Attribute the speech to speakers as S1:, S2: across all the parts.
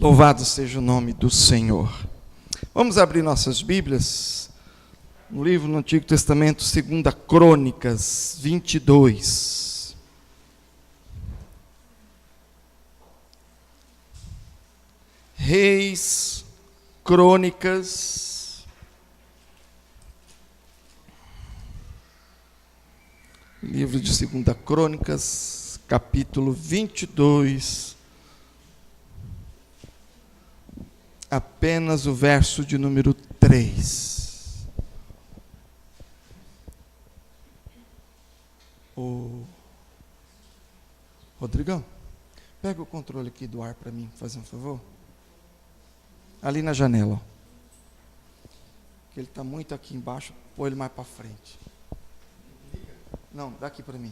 S1: Louvado seja o nome do Senhor. Vamos abrir nossas Bíblias no livro no Antigo Testamento, 2 Crônicas 22. Reis, Crônicas, livro de 2 Crônicas, capítulo 22. Apenas o verso de número 3. Rodrigão, pega o controle aqui do ar para mim, faz um favor. Ali na janela, ó. Que ele está muito aqui embaixo, põe ele mais para frente. Não, dá aqui para mim.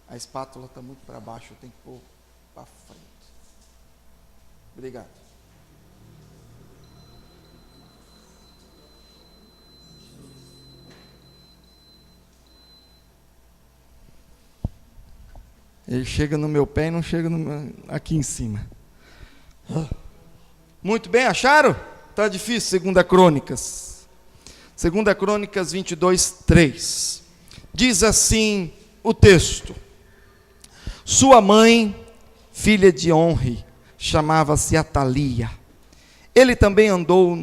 S1: A espátula está muito para baixo, eu tenho que pôr para frente. Obrigado. Ele chega no meu pé e não chega aqui em cima. Muito bem, acharam? Está difícil, 2 Crônicas. 2 Crônicas 22, 3. Diz assim o texto: Sua mãe, filha de Onri, chamava-se Atalia. Ele também andou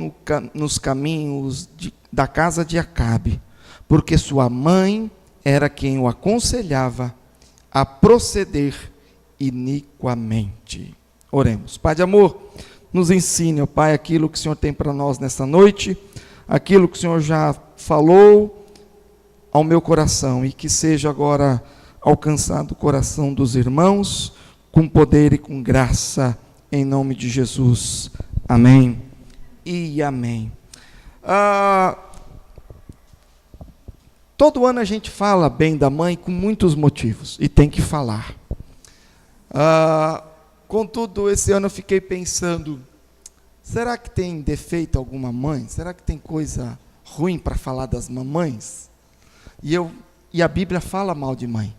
S1: nos caminhos da casa de Acabe, porque sua mãe era quem o aconselhava a proceder iniquamente. Oremos. Pai de amor, nos ensine, ó Pai, aquilo que o Senhor tem para nós nessa noite, aquilo que o Senhor já falou ao meu coração, e que seja agora alcançado o coração dos irmãos, com poder e com graça, em nome de Jesus. Amém e amém. Todo ano a gente fala bem da mãe com muitos motivos, e tem que falar. Contudo, esse ano eu fiquei pensando, será que tem defeito alguma mãe? Será que tem coisa ruim para falar das mamães? E a Bíblia fala mal de mãe.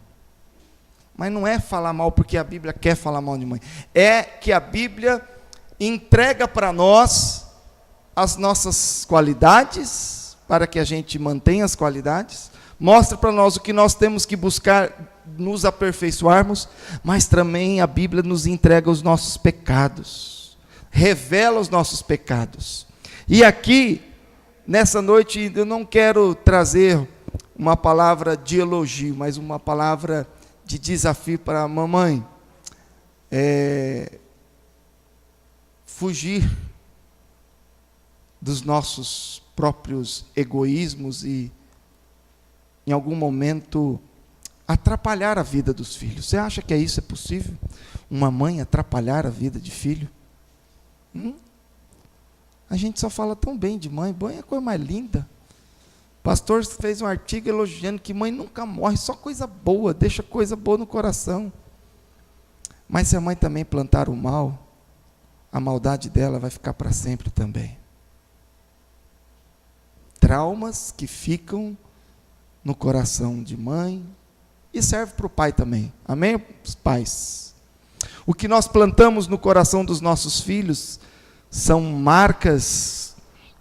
S1: Mas não é falar mal porque a Bíblia quer falar mal de mãe. É que a Bíblia entrega para nós as nossas qualidades, para que a gente mantenha as qualidades, mostra para nós o que nós temos que buscar nos aperfeiçoarmos, mas também a Bíblia nos entrega os nossos pecados, revela os nossos pecados. E aqui, nessa noite, eu não quero trazer uma palavra de elogio, mas uma palavra de desafio para a mamãe. Fugir dos nossos próprios egoísmos e, em algum momento, atrapalhar a vida dos filhos. Você acha que isso é possível? Uma mãe atrapalhar a vida de filho? A gente só fala tão bem de mãe. Mãe é a coisa mais linda. O pastor fez um artigo elogiando que mãe nunca morre, só coisa boa, deixa coisa boa no coração. Mas se a mãe também plantar o mal, a maldade dela vai ficar para sempre também. Traumas que ficam no coração de mãe, e serve para o pai também, amém, os pais? O que nós plantamos no coração dos nossos filhos são marcas,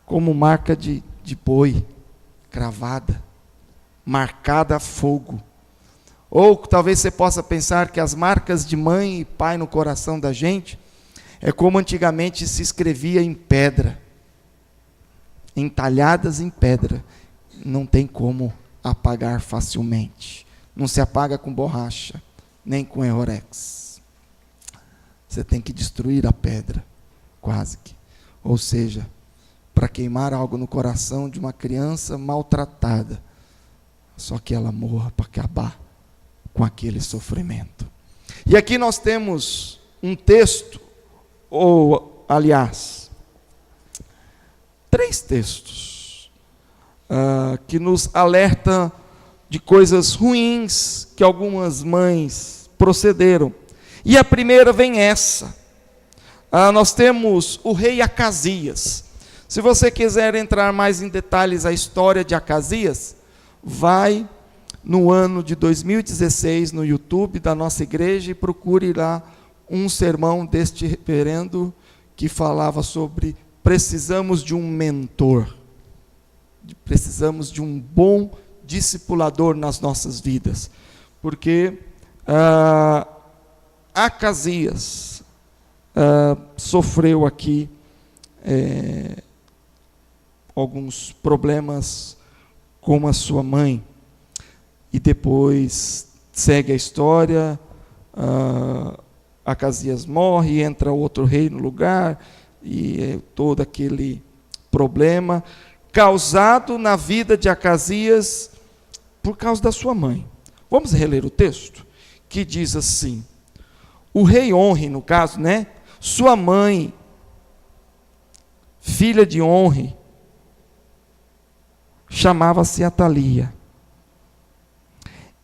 S1: como marca de boi, cravada, marcada a fogo. Ou talvez você possa pensar que as marcas de mãe e pai no coração da gente é como antigamente se escrevia em pedra, entalhadas em pedra, não tem como apagar facilmente, não se apaga com borracha, nem com Eurorex, você tem que destruir a pedra, quase que, ou seja, para queimar algo no coração de uma criança maltratada, só que ela morra para acabar com aquele sofrimento. E aqui nós temos um texto, ou aliás, 3 textos que nos alertam de coisas ruins que algumas mães procederam. E a primeira vem essa. Nós temos o rei Acasias. Se você quiser entrar mais em detalhes a história de Acasias, vai no ano de 2016 no YouTube da nossa igreja e procure lá um sermão deste reverendo que falava sobre precisamos de um mentor, precisamos de um bom discipulador nas nossas vidas, porque Acasias sofreu aqui alguns problemas com a sua mãe, e depois segue a história. Acasias morre, entra outro rei no lugar, e todo aquele problema causado na vida de Acasias por causa da sua mãe. Vamos reler o texto, que diz assim: o rei Onre, no caso, né? Sua mãe, filha de Onre, chamava-se Atalia.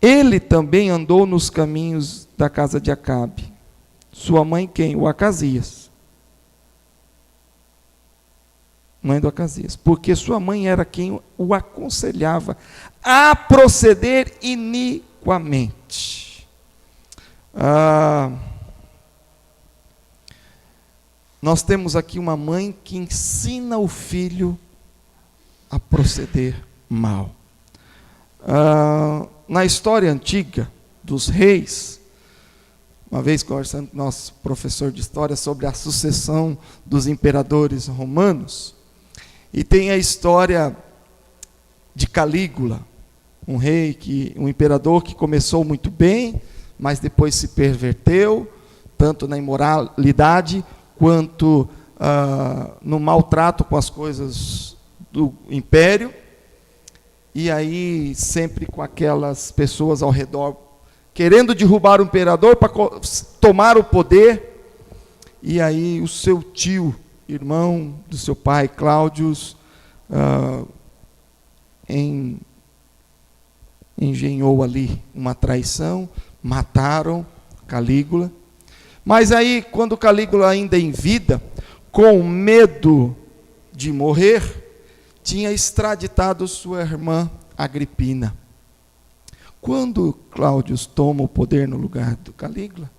S1: Ele também andou nos caminhos da casa de Acabe. Sua mãe quem? O Acasias. Mãe do Acasias. Porque sua mãe era quem o aconselhava a proceder iniquamente. Nós temos aqui uma mãe que ensina o filho a proceder mal. Na história antiga dos reis, uma vez conversando com nosso professor de história sobre a sucessão dos imperadores romanos, e tem a história de Calígula, um imperador que começou muito bem, mas depois se perverteu, tanto na imoralidade quanto no maltrato com as coisas do império, e aí sempre com aquelas pessoas ao redor querendo derrubar o imperador para tomar o poder. E aí o seu tio, irmão do seu pai, Cláudius, engenhou ali uma traição, mataram Calígula. Mas aí, quando Calígula ainda em vida, com medo de morrer, tinha extraditado sua irmã Agripina. Quando Cláudio toma o poder no lugar do Calígula,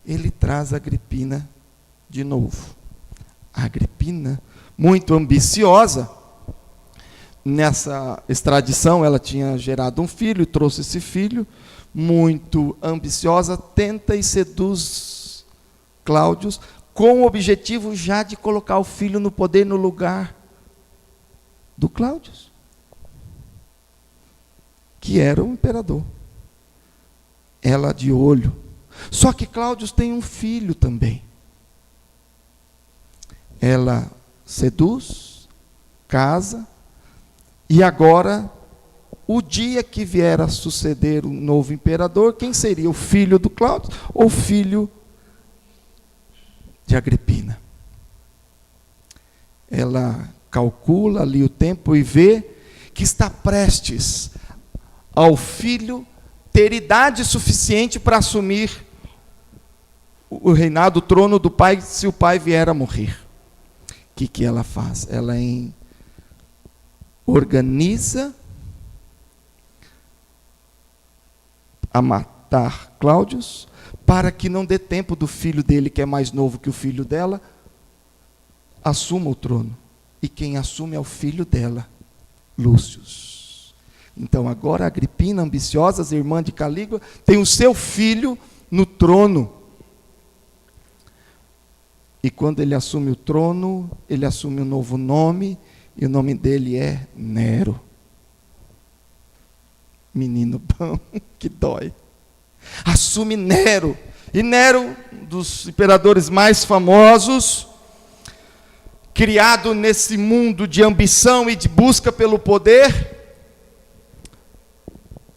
S1: ele traz Agripina de novo. A Agripina, muito ambiciosa, nessa extradição ela tinha gerado um filho, e trouxe esse filho, muito ambiciosa, tenta e seduz Cláudio, com o objetivo já de colocar o filho no poder no lugar do Cláudio, que era o imperador. Ela de olho. Só que Cláudio tem um filho também. Ela seduz, casa, e agora, o dia que vier a suceder o novo imperador, quem seria? O filho do Cláudio ou o filho de Agripina? Ela calcula ali o tempo e vê que está prestes ao filho ter idade suficiente para assumir o reinado, o trono do pai, se o pai vier a morrer. O que ela faz? Ela organiza a matar Cláudio, para que não dê tempo do filho dele, que é mais novo que o filho dela, assuma o trono. E quem assume é o filho dela, Lúcio. Então agora a Agripina, ambiciosa, irmã de Calígula, tem o seu filho no trono. E quando ele assume o trono, ele assume um novo nome, e o nome dele é Nero. Menino bom, que dói. Assume Nero. E Nero, um dos imperadores mais famosos, criado nesse mundo de ambição e de busca pelo poder,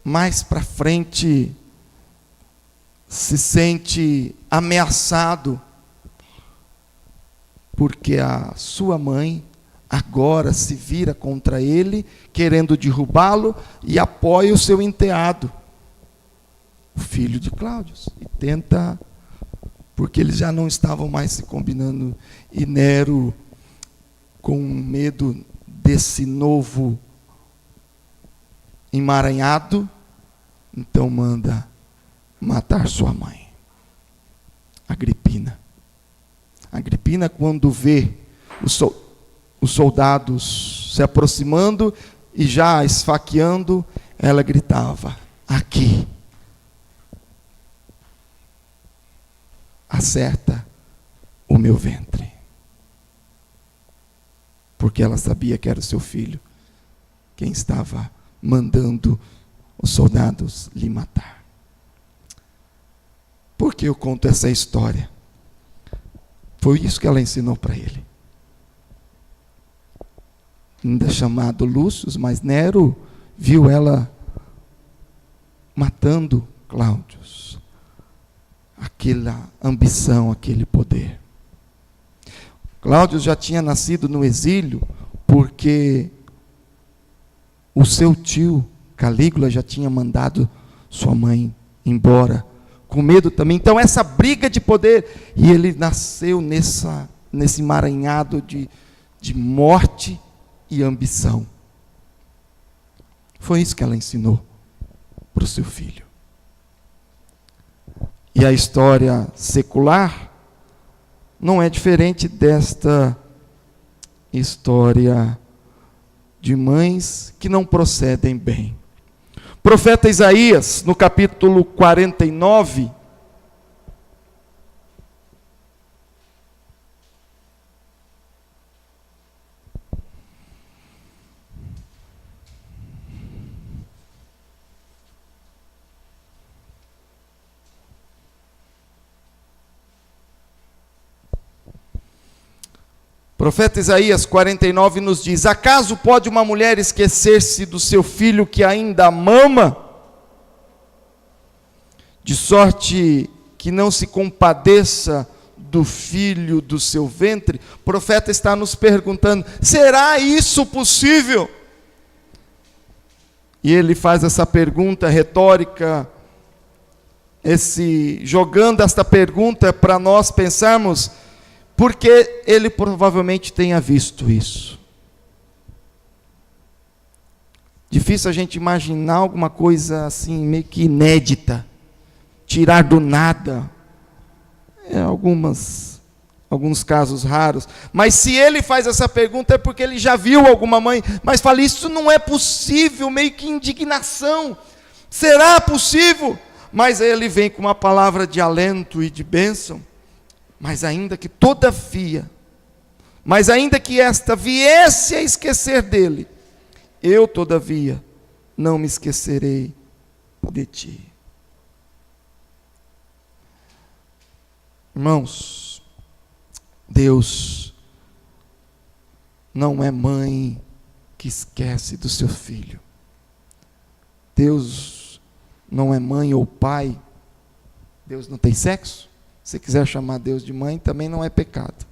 S1: mais para frente se sente ameaçado, porque a sua mãe agora se vira contra ele, querendo derrubá-lo, e apoia o seu enteado, o filho de Cláudio, e tenta, porque eles já não estavam mais se combinando, e Nero, com medo desse novo emaranhado, então manda matar sua mãe. Agripina. Agripina, quando vê os soldados se aproximando e já esfaqueando, ela gritava: aqui, acerta o meu ventre. Porque ela sabia que era o seu filho quem estava mandando os soldados lhe matar. Por que eu conto essa história? Foi isso que ela ensinou para ele. Ainda chamado Lúcio, mas Nero viu ela matando Cláudio. Aquela ambição, aquele poder. Cláudio já tinha nascido no exílio porque o seu tio Calígula já tinha mandado sua mãe embora, com medo também. Então essa briga de poder, e ele nasceu nesse emaranhado de morte e ambição. Foi isso que ela ensinou para o seu filho. E a história secular não é diferente desta história de mães que não procedem bem. O profeta Isaías, no capítulo 49, profeta Isaías 49 nos diz: acaso pode uma mulher esquecer-se do seu filho que ainda mama, de sorte que não se compadeça do filho do seu ventre? O profeta está nos perguntando: será isso possível? E ele faz essa pergunta retórica, jogando esta pergunta para nós pensarmos, porque ele provavelmente tenha visto isso. Difícil a gente imaginar alguma coisa assim, meio que inédita, tirar do nada. Alguns casos raros. Mas se ele faz essa pergunta é porque ele já viu alguma mãe, mas fala: isso não é possível, meio que indignação. Será possível? Mas aí ele vem com uma palavra de alento e de bênção. Mas ainda que esta viesse a esquecer dele, eu todavia não me esquecerei de ti. Irmãos, Deus não é mãe que esquece do seu filho. Deus não é mãe ou pai. Deus não tem sexo. Se quiser chamar Deus de mãe, também não é pecado.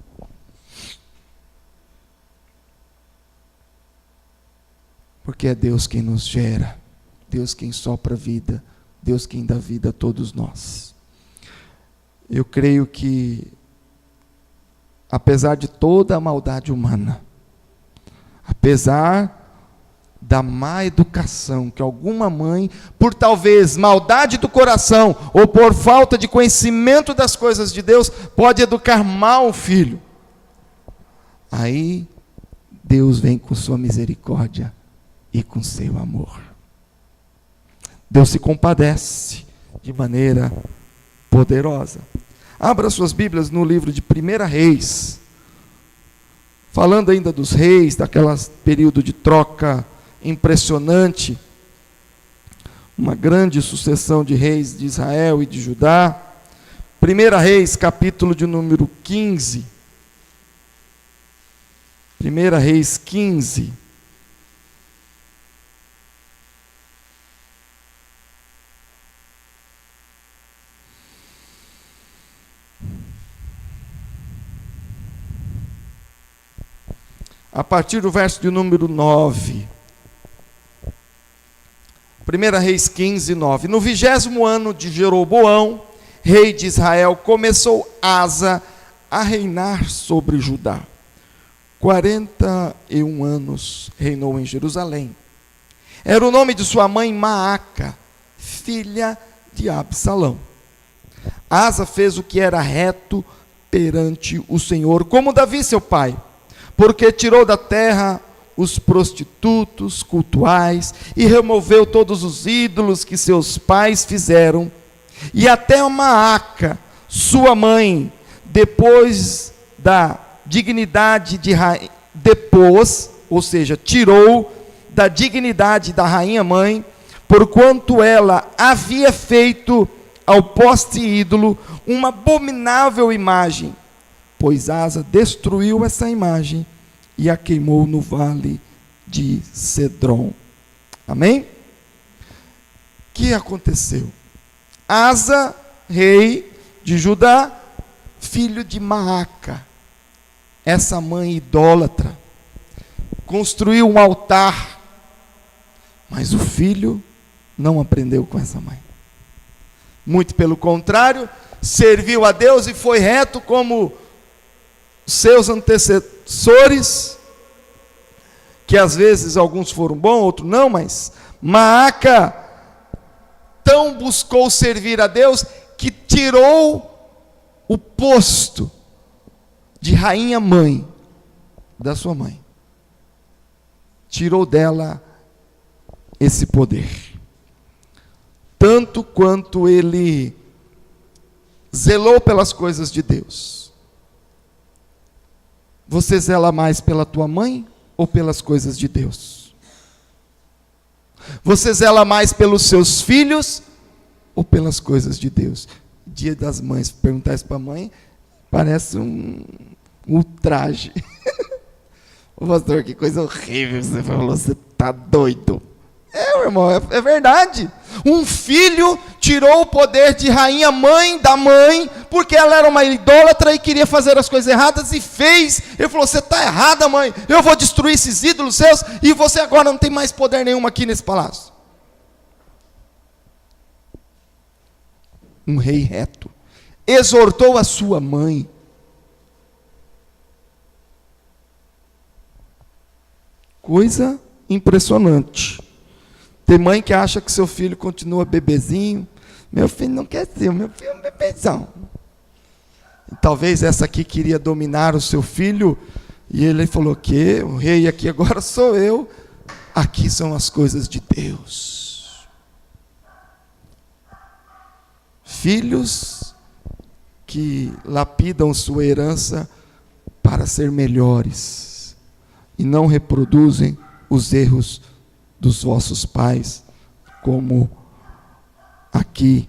S1: Porque é Deus quem nos gera, Deus quem sopra vida, Deus quem dá vida a todos nós. Eu creio que, apesar de toda a maldade humana, apesar da má educação que alguma mãe, por talvez maldade do coração, ou por falta de conhecimento das coisas de Deus, pode educar mal o filho. Aí, Deus vem com sua misericórdia e com seu amor. Deus se compadece de maneira poderosa. Abra suas Bíblias no livro de 1 Reis, falando ainda dos reis, daquele período de troca impressionante, uma grande sucessão de reis de Israel e de Judá. 1 Reis, capítulo de número 15. 1 Reis 15. A partir do verso de número 9. 1 Reis 15, 9. No 20º ano de Jeroboão, rei de Israel, começou Asa a reinar sobre Judá. 41 anos reinou em Jerusalém. Era o nome de sua mãe Maaca, filha de Absalão. Asa fez o que era reto perante o Senhor, como Davi seu pai, porque tirou da terra os prostitutos cultuais e removeu todos os ídolos que seus pais fizeram, e até Maaca, sua mãe, depois da dignidade de rainha, ou seja, tirou da dignidade da rainha mãe, porquanto ela havia feito ao poste ídolo uma abominável imagem, pois Asa destruiu essa imagem e a queimou no vale de Cedron. Amém? O que aconteceu? Asa, rei de Judá, filho de Maaca, essa mãe idólatra, construiu um altar, mas o filho não aprendeu com essa mãe. Muito pelo contrário, serviu a Deus e foi reto como seus antecessores, que às vezes alguns foram bons, outros não, mas Maaca tão buscou servir a Deus que tirou o posto de rainha mãe da sua mãe. Tirou dela esse poder. Tanto quanto ele zelou pelas coisas de Deus. Você zela mais pela tua mãe ou pelas coisas de Deus? Você zela mais pelos seus filhos ou pelas coisas de Deus? Dia das mães, perguntar isso para a mãe, parece um ultraje. Ô pastor, que coisa horrível, você falou, você está doido. Meu irmão, é verdade. Um filho tirou o poder de rainha mãe da mãe, porque ela era uma idólatra e queria fazer as coisas erradas, e fez. Ele falou, você está errada, mãe, eu vou destruir esses ídolos seus, e você agora não tem mais poder nenhum aqui nesse palácio. Um rei reto exortou a sua mãe. Coisa impressionante. Tem mãe que acha que seu filho continua bebezinho. Meu filho não quer ser, meu filho é um bebezão. E talvez essa aqui queria dominar o seu filho, e ele falou que o rei aqui agora sou eu. Aqui são as coisas de Deus. Filhos que lapidam sua herança para ser melhores e não reproduzem os erros dos vossos pais, como aqui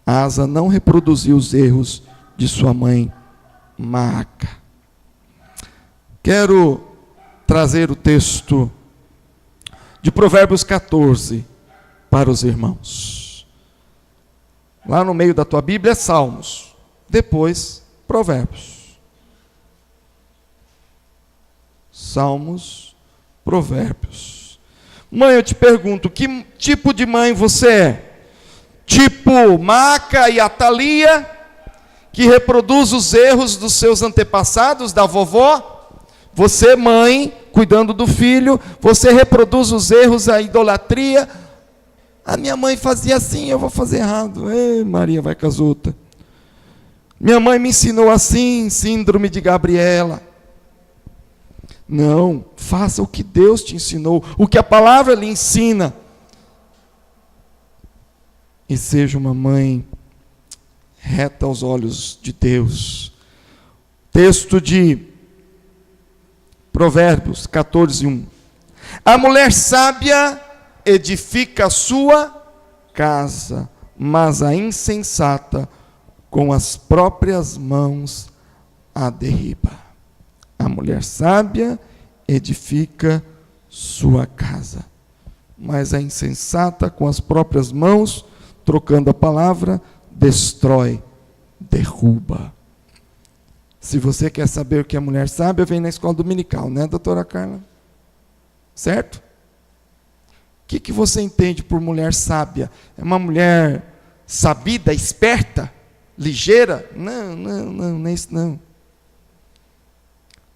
S1: Asa não reproduziu os erros de sua mãe Maaca. Quero trazer o texto de Provérbios 14 para os irmãos. Lá no meio da tua Bíblia é Salmos, depois Provérbios. Salmos, Provérbios. Mãe, eu te pergunto, que tipo de mãe você é? Tipo Maaca e Atalia, que reproduz os erros dos seus antepassados, da vovó? Você, mãe, cuidando do filho, você reproduz os erros, a idolatria. A minha mãe fazia assim, eu vou fazer errado. Ei, Maria vai casuta. Minha mãe me ensinou assim, síndrome de Gabriela. Não, faça o que Deus te ensinou, o que a palavra lhe ensina. E seja uma mãe reta aos olhos de Deus. Texto de Provérbios 14:1. A mulher sábia edifica a sua casa, mas a insensata com as próprias mãos a derriba. A mulher sábia edifica sua casa, mas a insensata com as próprias mãos, trocando a palavra, destrói, derruba. Se você quer saber o que é mulher sábia, vem na escola dominical, né, doutora Carla? Certo? O que você entende por mulher sábia? É uma mulher sabida, esperta, ligeira? Não é isso não.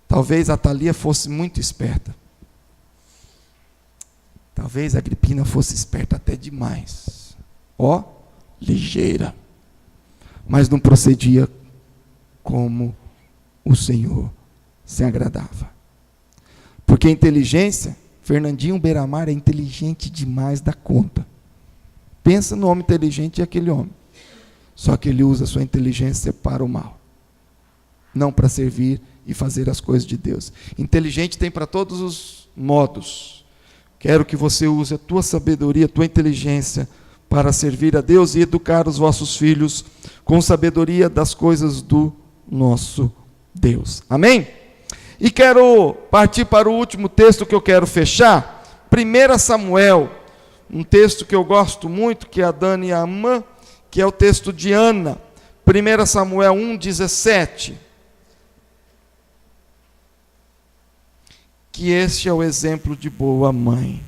S1: Talvez a Thalia fosse muito esperta. Talvez a Agripina fosse esperta até demais. Ligeira. mas não procedia como o Senhor se agradava. Porque a inteligência, Fernandinho Beiramar é inteligente demais da conta. Pensa no homem inteligente, é aquele homem. Só que ele usa a sua inteligência para o mal, não para servir e fazer as coisas de Deus. Inteligente tem para todos os modos. Quero que você use a tua sabedoria, a tua inteligência para servir a Deus e educar os vossos filhos com sabedoria das coisas do nosso Deus. Amém? E quero partir para o último texto que eu quero fechar. 1 Samuel, um texto que eu gosto muito, que a Dani ama, que é o texto de Ana. 1 Samuel 1,17. Que este é o exemplo de boa mãe.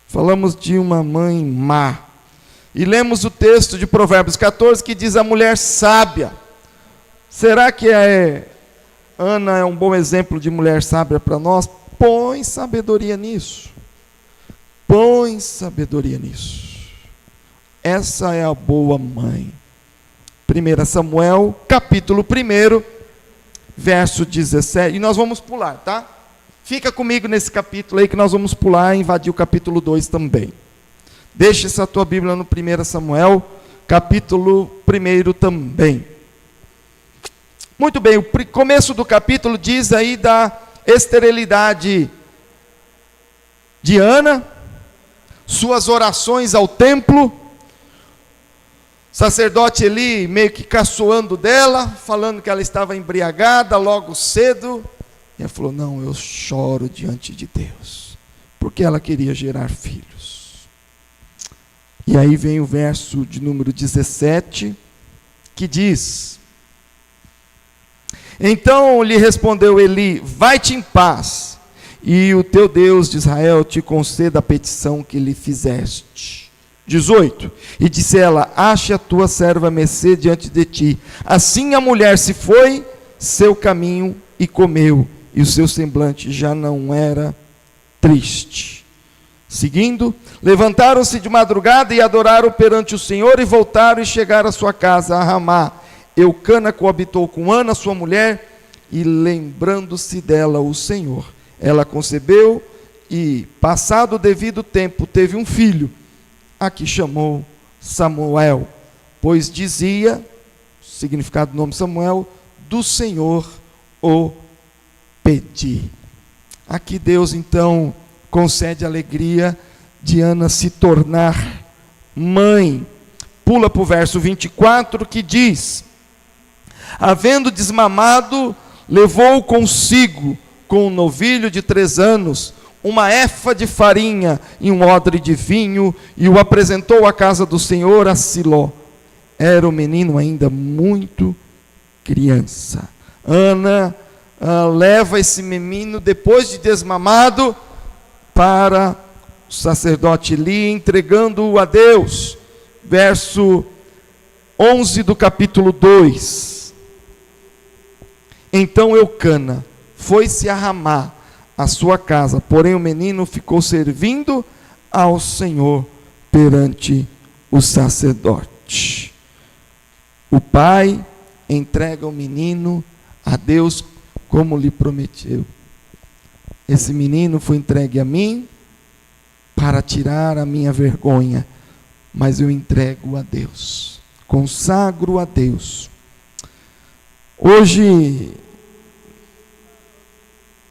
S1: Falamos de uma mãe má. E lemos o texto de Provérbios 14, que diz a mulher sábia. Será que Ana é um bom exemplo de mulher sábia para nós? Põe sabedoria nisso. Põe sabedoria nisso. Essa é a boa mãe. 1 Samuel, capítulo 1, verso 17. E nós vamos pular, tá? Fica comigo nesse capítulo aí que nós vamos pular e invadir o capítulo 2 também. Deixa essa tua Bíblia no 1 Samuel, capítulo 1 também. Muito bem, o começo do capítulo diz aí da esterilidade de Ana, suas orações ao templo, sacerdote Eli meio que caçoando dela, falando que ela estava embriagada logo cedo. E ela falou, não, eu choro diante de Deus, porque ela queria gerar filhos. E aí vem o verso de número 17, que diz: então lhe respondeu Eli, vai-te em paz, e o teu Deus de Israel te conceda a petição que lhe fizeste. 18, e disse ela, ache a tua serva mercê diante de ti. Assim a mulher se foi seu caminho e comeu, e o seu semblante já não era triste. Seguindo, levantaram-se de madrugada e adoraram perante o Senhor, e voltaram e chegaram à sua casa, a Ramá. Eucana coabitou com Ana, sua mulher, e lembrando-se dela o Senhor, ela concebeu, e passado o devido tempo, teve um filho, a que chamou Samuel, pois dizia, significado do nome Samuel, do Senhor o pedi. Aqui Deus então concede a alegria de Ana se tornar mãe. Pula para o verso 24, que diz: havendo desmamado, levou consigo, com um novilho de 3 anos, uma efa de farinha e um odre de vinho, e o apresentou à casa do Senhor a Siló. Era o menino ainda muito criança. Ana leva esse menino, depois de desmamado, para o sacerdote Eli, entregando-o a Deus. Verso 11 do capítulo 2. Então Eucana foi-se a Ramá, a sua casa, porém o menino ficou servindo ao Senhor perante o sacerdote. O pai entrega o menino a Deus como lhe prometeu. Esse menino foi entregue a mim para tirar a minha vergonha, mas eu entrego a Deus, consagro a Deus. Hoje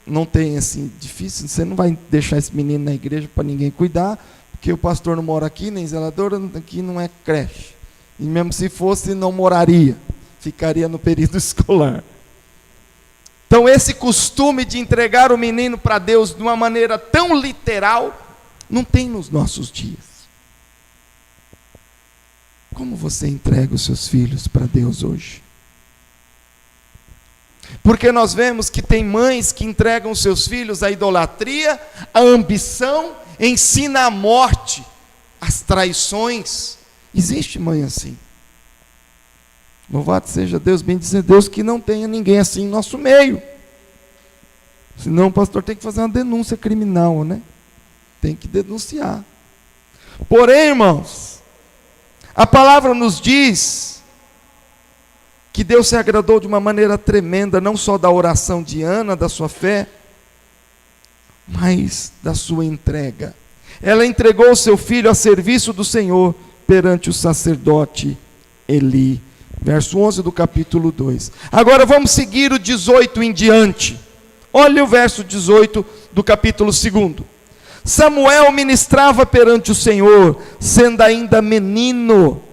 S1: não tem assim difícil, você não vai deixar esse menino na igreja para ninguém cuidar, porque o pastor não mora aqui, nem zelador, aqui não é creche. E mesmo se fosse, não moraria, ficaria no período escolar. Então esse costume de entregar o menino para Deus de uma maneira tão literal, não tem nos nossos dias. Como você entrega os seus filhos para Deus hoje? Porque nós vemos que tem mães que entregam seus filhos à idolatria, à ambição, ensina a morte, as traições. Existe mãe assim. Louvado seja Deus, bendizer Deus que não tenha ninguém assim em nosso meio. Senão o pastor tem que fazer uma denúncia criminal, né? Tem que denunciar. Porém, irmãos, a palavra nos diz que Deus se agradou de uma maneira tremenda, não só da oração de Ana, da sua fé, mas da sua entrega. Ela entregou seu filho a serviço do Senhor perante o sacerdote Eli. Verso 11 do capítulo 2. Agora vamos seguir o 18 em diante. Olha o verso 18 do capítulo 2. Samuel ministrava perante o Senhor, sendo ainda menino,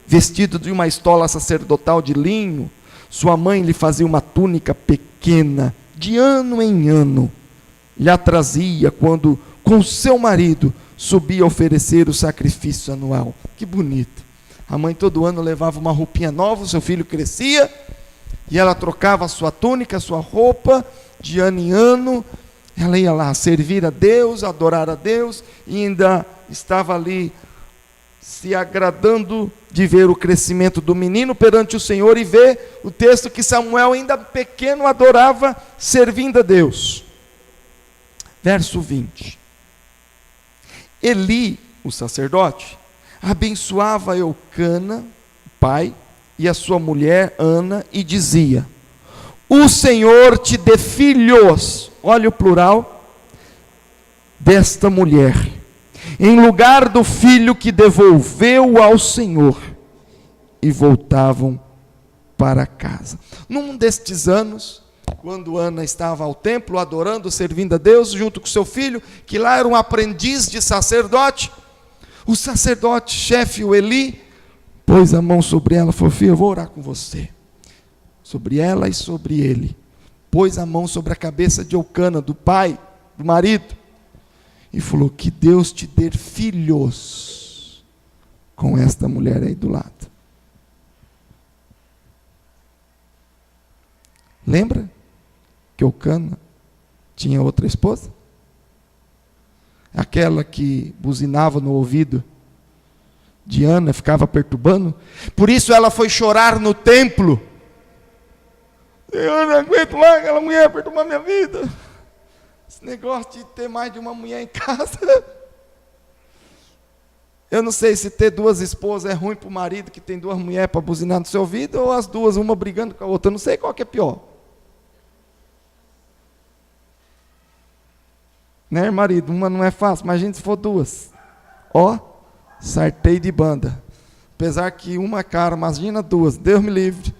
S1: vestido de uma estola sacerdotal de linho. Sua mãe lhe fazia uma túnica pequena, de ano em ano. Lhe a trazia quando, com seu marido, subia a oferecer o sacrifício anual. Que bonito. A mãe todo ano levava uma roupinha nova, o seu filho crescia, e ela trocava a sua túnica, a sua roupa, de ano em ano. Ela ia lá servir a Deus, adorar a Deus, e ainda estava ali se agradando de ver o crescimento do menino perante o Senhor, e ver o texto que Samuel, ainda pequeno, adorava, servindo a Deus. Verso 20. Eli, o sacerdote, abençoava Eucana, pai, e a sua mulher Ana, e dizia: o Senhor te dê filhos, olha o plural, desta mulher, em lugar do filho que devolveu ao Senhor. E voltavam para casa. Num destes anos, quando Ana estava ao templo, adorando, servindo a Deus, junto com seu filho, que lá era um aprendiz de sacerdote, o sacerdote chefe, o Eli, pôs a mão sobre ela e falou: filha, eu vou orar com você. Sobre ela e sobre ele. Pôs a mão sobre a cabeça de Eucana, do pai, do marido, e falou: que Deus te dê filhos com esta mulher aí do lado. Lembra que Eucana tinha outra esposa? Aquela que buzinava no ouvido de Ana, ficava perturbando. Por isso ela foi chorar no templo. Eu não aguento mais aquela mulher perturbar minha vida. Esse negócio de ter mais de uma mulher em casa. Eu não sei se ter duas esposas é ruim para o marido que tem duas mulheres para buzinar no seu ouvido, ou as duas, uma brigando com a outra. Eu não sei qual que é pior. Né, marido? Uma não é fácil, imagina se for duas. Ó, sartei de banda. Apesar que uma é cara, imagina duas, Deus me livre.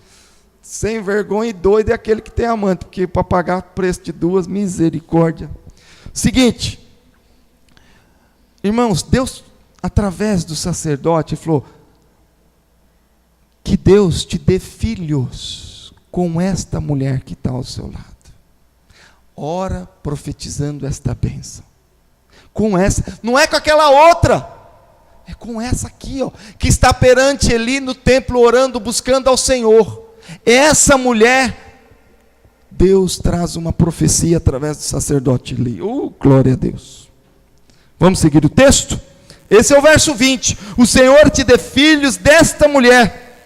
S1: Sem vergonha e doido é aquele que tem amante, porque para pagar o preço de duas, misericórdia. Seguinte, irmãos, Deus, através do sacerdote, falou: que Deus te dê filhos com esta mulher que está ao seu lado. Ora profetizando esta bênção. Com essa, não é com aquela outra, é com essa aqui, ó, que está perante Eli no templo orando, buscando ao Senhor. Essa mulher, Deus traz uma profecia através do sacerdote Eli. Glória a Deus. Vamos seguir o texto? Esse é o verso 20. O Senhor te dê filhos desta mulher,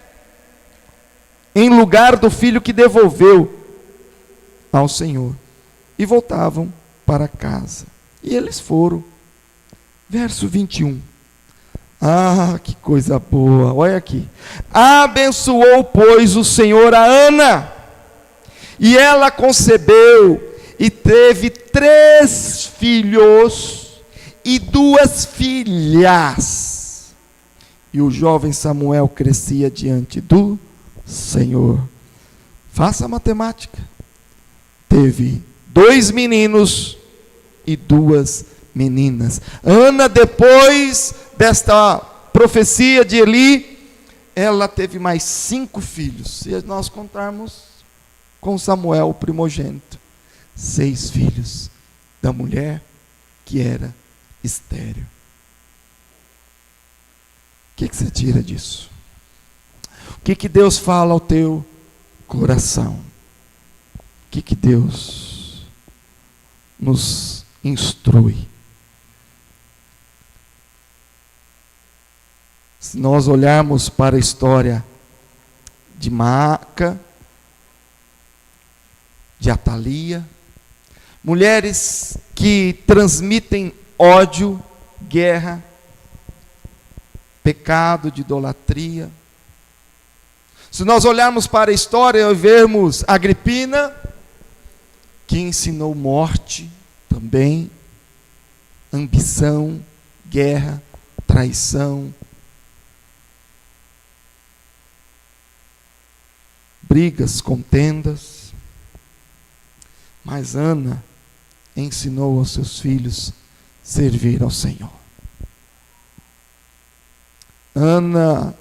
S1: em lugar do filho que devolveu ao Senhor. E voltavam para casa. E eles foram. Verso 21. Ah, que coisa boa. Olha aqui. Abençoou, pois, o Senhor a Ana. E ela concebeu e teve 3 filhos e 2 filhas. E o jovem Samuel crescia diante do Senhor. Faça a matemática. Teve 2 meninos e 2 meninas. Ana, depois desta profecia de Eli, ela teve mais 5 filhos. Se nós contarmos com Samuel, o primogênito, 6 filhos da mulher que era estéril. O que você tira disso? O que Deus fala ao teu coração? O que Deus nos instrui? Se nós olharmos para a história de Maaca, de Atalia, mulheres que transmitem ódio, guerra, pecado de idolatria, Se nós olharmos para a história e vermos Agripina, que ensinou morte também, ambição, guerra, traição, brigas, contendas. Mas Ana ensinou aos seus filhos servir ao Senhor. Ana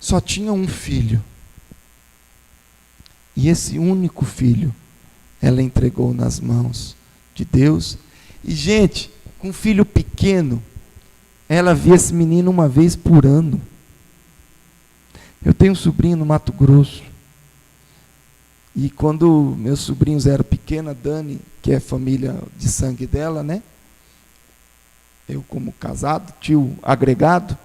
S1: só tinha um filho. E esse único filho, ela entregou nas mãos de Deus. E, gente, com um filho pequeno, ela via esse menino uma vez por ano. Eu tenho um sobrinho no Mato Grosso. E quando meus sobrinhos eram pequenos, a Dani, que é família de sangue dela, né? Eu como casado, tio agregado,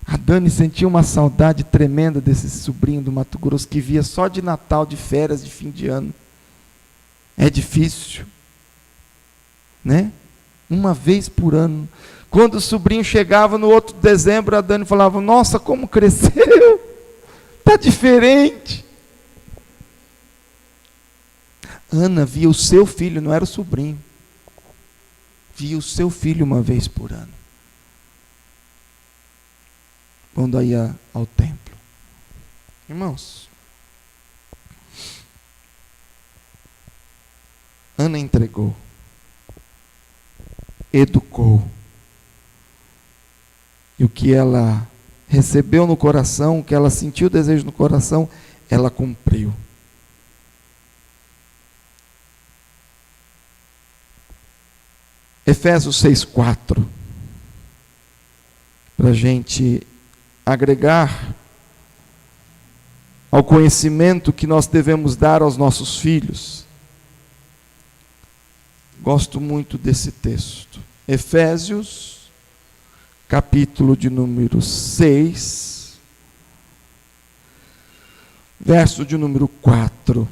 S1: a Dani sentia uma saudade tremenda desse sobrinho do Mato Grosso, que via só de Natal, de férias, de fim de ano. É difícil, né? Uma vez por ano. Quando o sobrinho chegava no outro dezembro, a Dani falava, nossa, como cresceu, está diferente. Ana via o seu filho, não era o sobrinho, via o seu filho uma vez por ano, quando ia ao templo. Irmãos, Ana entregou, educou, e o que ela recebeu no coração, o que ela sentiu desejo no coração, ela cumpriu. Efésios 6,4, para a gente agregar ao conhecimento que nós devemos dar aos nossos filhos. Gosto muito desse texto. Efésios, capítulo de número 6, verso de número 4.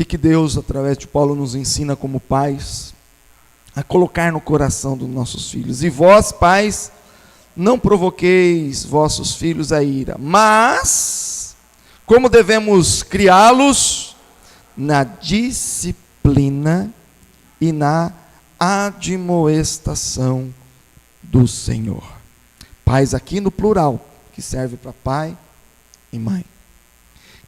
S1: O que Deus, através de Paulo, nos ensina como pais? A colocar no coração dos nossos filhos. E vós, pais, não provoqueis vossos filhos a ira, mas como devemos criá-los? Na disciplina e na admoestação do Senhor. Pais aqui no plural, que serve para pai e mãe.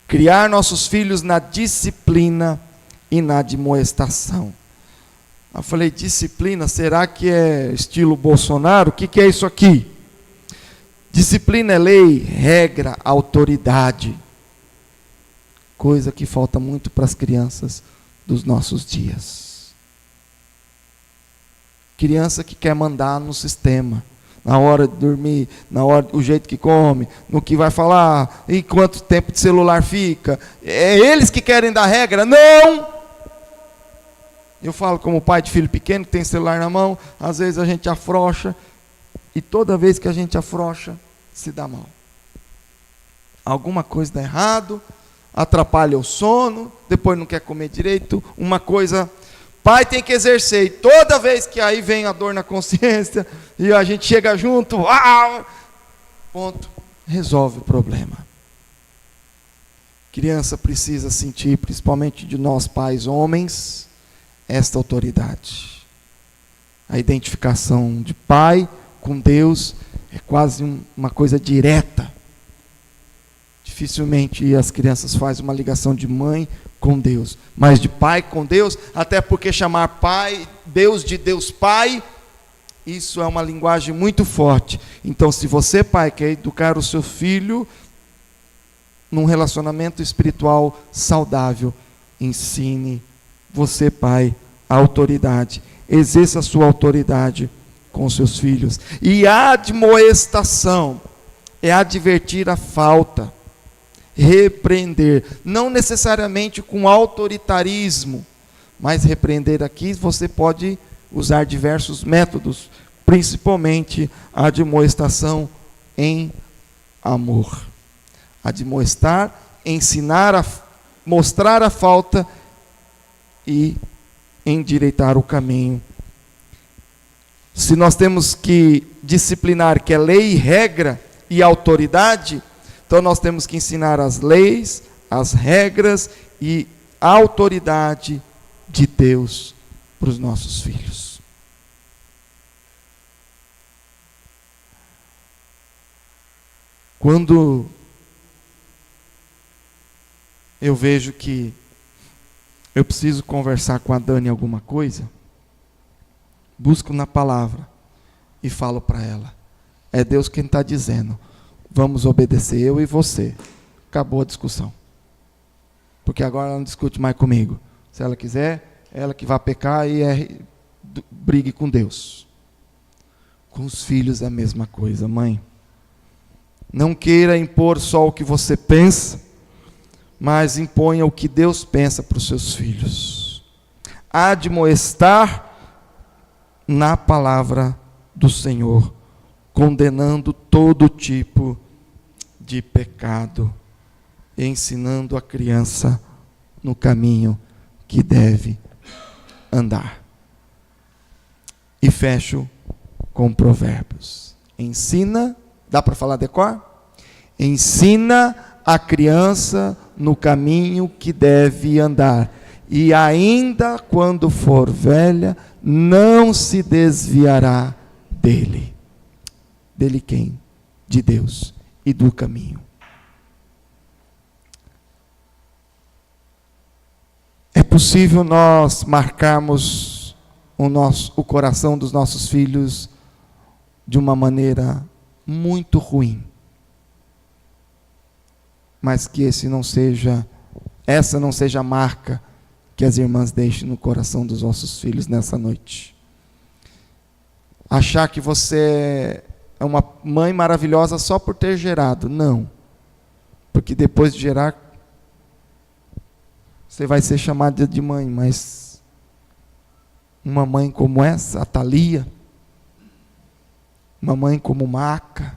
S1: Criar nossos filhos na disciplina e na admoestação. Eu falei, disciplina, será que é estilo Bolsonaro? O que é isso aqui? Disciplina é lei, regra, autoridade. Coisa que falta muito para as crianças dos nossos dias. Criança que quer mandar no sistema. Na hora de dormir, na hora, o jeito que come, no que vai falar, e quanto tempo de celular fica. É eles que querem dar regra? Não! Eu falo como pai de filho pequeno, que tem celular na mão, às vezes a gente afrouxa, e toda vez que a gente afrouxa, se dá mal. Alguma coisa dá errado, atrapalha o sono, depois não quer comer direito, uma coisa... Pai tem que exercer, e toda vez que aí vem a dor na consciência, e a gente chega junto, ponto, resolve o problema. Criança precisa sentir, principalmente de nós pais homens, esta autoridade. A identificação de pai com Deus é quase uma coisa direta. Dificilmente as crianças fazem uma ligação de mãe com Deus, mas de pai com Deus, até porque chamar pai, Deus de Deus Pai, isso é uma linguagem muito forte. Então, se você, pai, quer educar o seu filho num relacionamento espiritual saudável, ensine, você, pai, a autoridade, exerça a sua autoridade com seus filhos. E a admoestação é advertir a falta, repreender, não necessariamente com autoritarismo, mas repreender aqui você pode usar diversos métodos, principalmente a admoestação em amor. Admoestar, ensinar, mostrar a falta e endireitar o caminho. Se nós temos que disciplinar, que é lei, regra e autoridade, então nós temos que ensinar as leis, as regras e a autoridade de Deus para os nossos filhos. Quando eu vejo que eu preciso conversar com a Dani alguma coisa, busco na palavra e falo para ela. É Deus quem está dizendo. Vamos obedecer, eu e você. Acabou a discussão. Porque agora ela não discute mais comigo. Se ela quiser, ela que vai pecar e brigue com Deus. Com os filhos é a mesma coisa, mãe. Não queira impor só o que você pensa, mas imponha o que Deus pensa para os seus filhos. Admoestar na palavra do Senhor, condenando todo tipo de pecado, e ensinando a criança no caminho que deve andar. E fecho com Provérbios. Ensina, dá para falar decor? Ensina a criança no caminho que deve andar, e ainda quando for velha, não se desviará dele. Dele quem? De Deus e do caminho. É possível nós marcarmos o coração dos nossos filhos de uma maneira muito ruim, mas que essa não seja a marca que as irmãs deixem no coração dos vossos filhos nessa noite. Achar que você é uma mãe maravilhosa só por ter gerado. Não. Porque depois de gerar, você vai ser chamada de mãe, mas uma mãe como essa, a Thalia, uma mãe como Maca,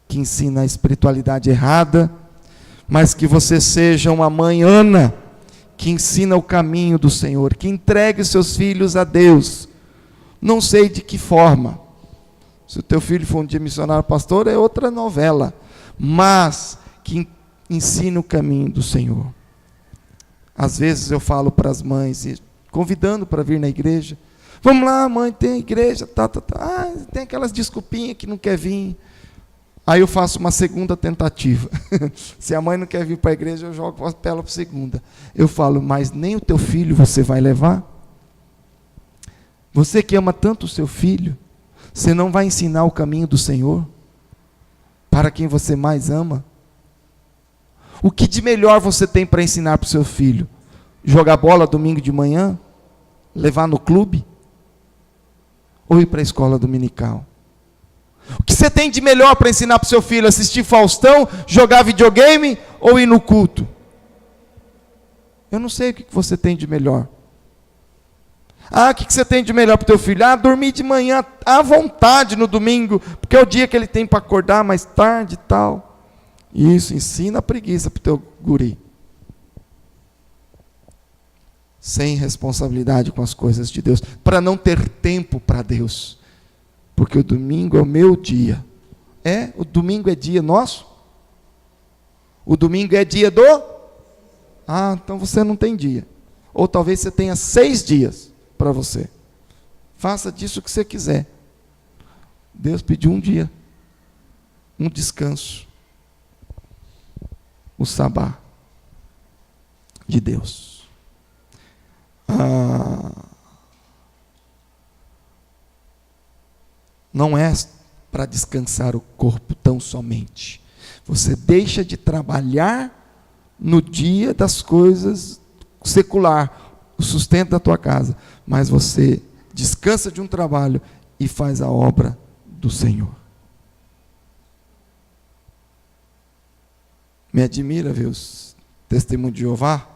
S1: que ensina a espiritualidade errada, mas que você seja uma mãe Ana, que ensina o caminho do Senhor, que entregue os seus filhos a Deus. Não sei de que forma. Se o teu filho for um dia missionário pastor, é outra novela. Mas que ensine o caminho do Senhor. Às vezes eu falo para as mães, convidando para vir na igreja. Vamos lá, mãe, tem igreja, tem aquelas desculpinhas que não quer vir. Aí eu faço uma segunda tentativa. Se a mãe não quer vir para a igreja, eu jogo ela para a segunda. Eu falo, mas nem o teu filho você vai levar? Você que ama tanto o seu filho, você não vai ensinar o caminho do Senhor? Para quem você mais ama? O que de melhor você tem para ensinar para o seu filho? Jogar bola domingo de manhã? Levar no clube? Ou ir para a escola dominical? O que você tem de melhor para ensinar para o seu filho? Assistir Faustão, jogar videogame ou ir no culto? Eu não sei o que você tem de melhor. O que você tem de melhor para o teu filho? Dormir de manhã à vontade no domingo, porque é o dia que ele tem para acordar mais tarde e tal. Isso, ensina a preguiça para o teu guri. Sem responsabilidade com as coisas de Deus, para não ter tempo para Deus. Porque o domingo é o meu dia. O domingo é dia nosso? O domingo é dia do? Então você não tem dia. Ou talvez você tenha 6 dias para você. Faça disso o que você quiser. Deus pediu um dia. Um descanso. O sabá de Deus. Não é para descansar o corpo tão somente. Você deixa de trabalhar no dia das coisas secular, o sustento da tua casa, mas você descansa de um trabalho e faz a obra do Senhor. Me admira ver os testemunhos de Jeová,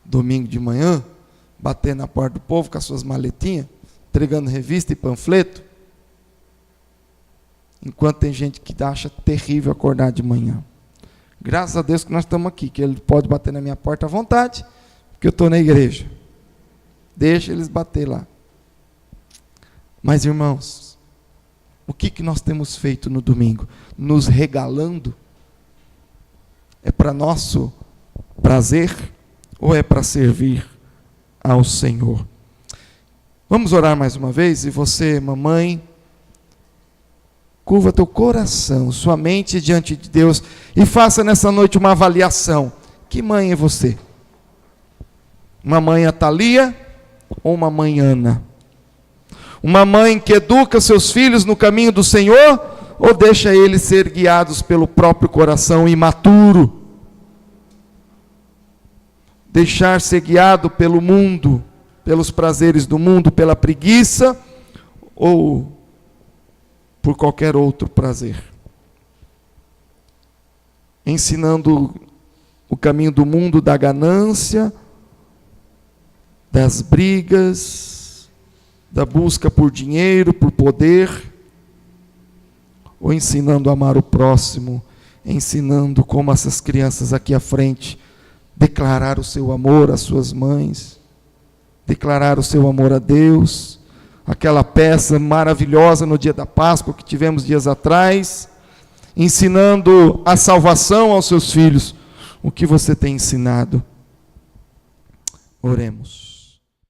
S1: domingo de manhã, bater na porta do povo com as suas maletinhas, entregando revista e panfleto, enquanto tem gente que acha terrível acordar de manhã. Graças a Deus que nós estamos aqui, que Ele pode bater na minha porta à vontade, porque eu estou na igreja. Deixa eles bater lá. Mas, irmãos, O que nós temos feito no domingo? Nos regalando? É para nosso prazer ou é para servir ao Senhor? Vamos orar mais uma vez? E você, mamãe, curva teu coração, sua mente diante de Deus e faça nessa noite uma avaliação. Que mãe é você? Uma mãe Atalia ou uma mãe Ana? Uma mãe que educa seus filhos no caminho do Senhor ou deixa eles ser guiados pelo próprio coração imaturo? Deixar ser guiado pelo mundo, pelos prazeres do mundo, pela preguiça ou por qualquer outro prazer? Ensinando o caminho do mundo, da ganância, das brigas, da busca por dinheiro, por poder, ou ensinando a amar o próximo, ensinando como essas crianças aqui à frente, declarar o seu amor às suas mães, declarar o seu amor a Deus, aquela peça maravilhosa no dia da Páscoa que tivemos dias atrás, ensinando a salvação aos seus filhos. O que você tem ensinado? Oremos.